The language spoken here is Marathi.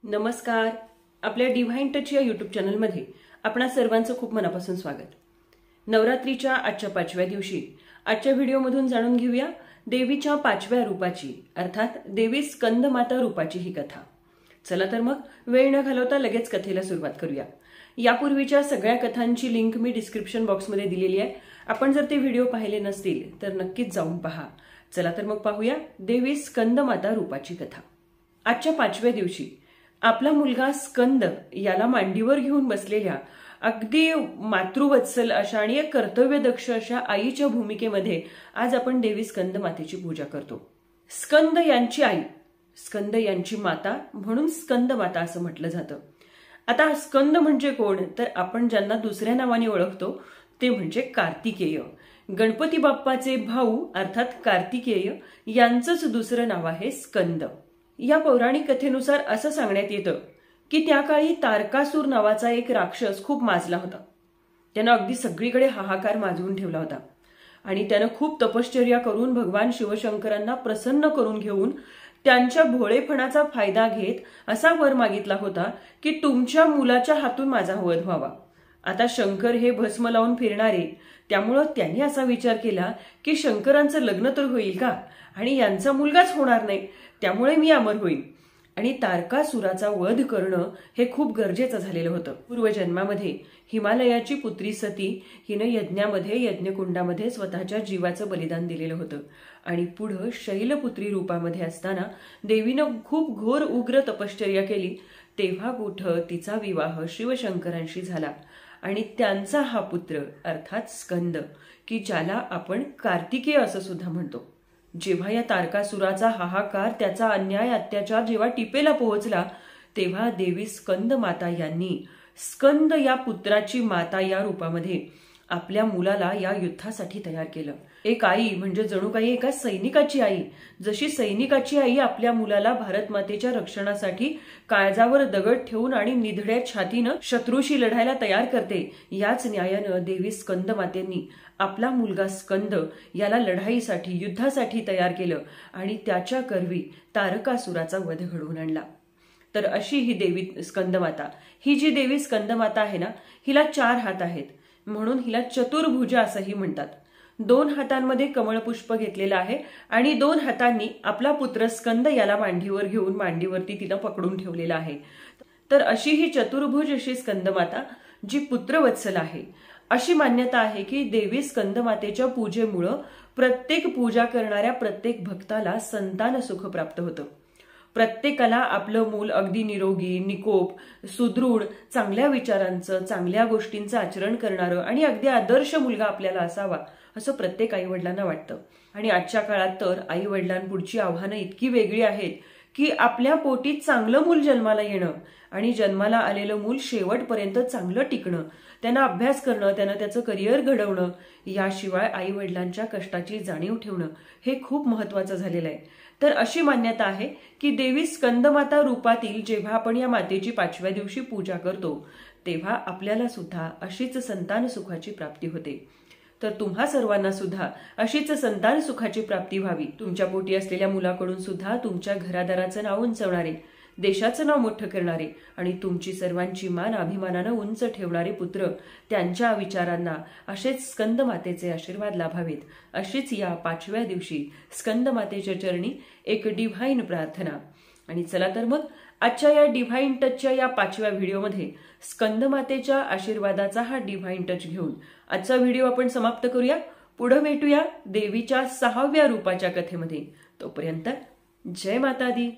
नमस्कार. आपल्या डिव्हाइन टच या यूट्यूब चॅनलमध्ये आपणा सर्वांचं खूप मनापासून स्वागत. नवरात्रीच्या आजच्या 5व्या दिवशी आजच्या व्हिडिओमधून जाणून घेऊया देवीच्या 5व्या रूपाची अर्थात देवी स्कंदमाता रूपाची ही कथा. चला तर मग वेळ न घालवता लगेच कथेला सुरुवात करूया. यापूर्वीच्या सगळ्या कथांची लिंक मी डिस्क्रिप्शन बॉक्समध्ये दिलेली आहे. आपण जर ते व्हिडिओ पाहिले नसतील तर नक्कीच जाऊन पहा. चला तर मग पाहूया देवी स्कंदमाता रूपाची कथा. आजच्या 5व्या दिवशी आपला मुलगा स्कंद याला मांडीवर घेऊन बसलेल्या अगदी मातृवत्सल अशा आणि एक कर्तव्यदक्ष अशा आईच्या भूमिकेमध्ये आज आपण देवी स्कंद मातेची पूजा करतो. स्कंद यांची आई, स्कंद यांची माता म्हणून स्कंद माता असं म्हटलं जातं. आता स्कंद म्हणजे कोण तर आपण ज्यांना दुसऱ्या नावाने ओळखतो ते म्हणजे कार्तिकेय. गणपती बाप्पाचे भाऊ अर्थात कार्तिकेय यांचंच दुसरं नाव आहे स्कंद. या पौराणिक कथेनुसार असं सांगण्यात येतं की त्या काळी तारकासूर नावाचा एक राक्षस खूप माजला होता. त्यानं अगदी सगळीकडे हाहाकार माजवून ठेवला होता आणि त्यानं खूप तपश्चर्या करून भगवान शिवशंकरांना प्रसन्न करून घेऊन त्यांच्या भोळेपणाचा फायदा घेत असा वर मागितला होता की तुमच्या मुलाच्या हातून माझा वध व्हावा. आता शंकर हे भस्म लावून फिरणारे, त्यामुळं त्यांनी असा विचार केला की शंकरांचं लग्न तर होईल का आणि यांचा मुलगाच होणार नाही, त्यामुळे मी अमर होईल. आणि तारकासुराचा वध करणं हे खूप गरजेचं झालेलं होतं. पूर्वजन्मामध्ये हिमालयाची पुत्री सती हिनं यज्ञामध्ये यज्ञकुंडामध्ये स्वतःच्या जीवाचं बलिदान दिलेलं होतं आणि पुढं शैलपुत्री रूपामध्ये असताना देवीनं खूप घोर उग्र तपश्चर्या केली. तेव्हा कुठं तिचा विवाह शिवशंकरांशी झाला आणि त्यांचा हा पुत्र अर्थात स्कंद की ज्याला आपण कार्तिकेय असं सुद्धा म्हणतो. जेव्हा या तारकासुराचा हाहाकार, त्याचा अन्याय अत्याचार जेव्हा टिपेला पोहोचला तेव्हा देवी स्कंद माता यांनी स्कंद या पुत्राची माता या रूपामध्ये आपल्या मुलाला या युद्धासाठी तयार केलं. एक आई म्हणजे जणू काही एका सैनिकाची आई, जशी सैनिकाची आई आपल्या मुलाला भारत मातेच्या रक्षणासाठी काळजावर दगड ठेवून आणि निधड्या छातीनं शत्रूशी लढायला तयार करते, याच न्यायानं देवी स्कंद मातेंनी आपला मुलगा स्कंद याला लढाईसाठी युद्धासाठी तयार केलं आणि त्याच्या करवी तारकासुराचा वध घडवून आणला. तर अशी ही देवी स्कंदमाता, ही जी देवी स्कंदमाता आहे ना, हिला 4 हात आहेत म्हणून हिला चतुर्भुजा असंही म्हणतात. 2 हातांमध्ये कमळपुष्प घेतलेलं आहे आणि 2 हातांनी आपला पुत्र स्कंद याला मांडीवर घेऊन मांडीवरती तिनं पकडून ठेवलेला आहे. तर अशी ही चतुर्भुज अशी स्कंदमाता जी पुत्रवत्सल आहे. अशी मान्यता आहे की देवी स्कंदमातेच्या पूजेमुळं प्रत्येक पूजा करणाऱ्या प्रत्येक भक्ताला संतान सुख प्राप्त होतं. प्रत्येकाला आपलं मूल अगदी निरोगी, निकोप, सुदृढ, चांगल्या विचारांचं, चांगल्या गोष्टींचं आचरण करणारं आणि अगदी आदर्श मुलगा आपल्याला असावा असं प्रत्येक आईवडिलांना वाटतं. आणि आजच्या काळात तर आईवडिलांपुढची आव्हानं इतकी वेगळी आहेत की आपल्या पोटी चांगलं मूल जन्माला येणं आणि जन्माला आलेलं मूल शेवटपर्यंत चांगलं टिकणं, त्यांना अभ्यास करणं, त्यांना त्याचं करिअर घडवणं, याशिवाय आईवडिलांच्या कष्टाची जाणीव ठेवणं हे खूप महत्वाचं झालेलं आहे. तर अशी मान्यता आहे की देवी स्कंदमाता रूपातील जेव्हा आपण या मातेची 5व्या दिवशी पूजा करतो तेव्हा आपल्याला सुद्धा अशीच संतान सुखाची प्राप्ती होते. तर तुम्हा सर्वांना सुद्धा अशीच संतान सुखाची प्राप्ती व्हावी. तुमच्या पोटी असलेल्या मुलाकडून सुद्धा तुमच्या घरादाराचं नाव उंचवणारे, देशाचं नाव मोठं करणारे आणि तुमची सर्वांची मान अभिमानानं उंच ठेवणारे पुत्र, त्यांच्या विचारांना असेच स्कंद मातेचे आशीर्वाद लाभावेत, अशीच या 5व्या दिवशी स्कंद मातेच्या चरणी एक डिव्हाइन प्रार्थना. आणि चला तर मग आजच्या या डिव्हाइन टचच्या या 5व्या व्हिडिओमध्ये स्कंद मातेच्या आशीर्वादाचा हा डिव्हाइन टच घेऊन आजचा व्हिडिओ आपण समाप्त करूया. पुढे भेटूया देवीच्या 6व्या रूपाच्या कथेमध्ये. तोपर्यंत जय माता दी.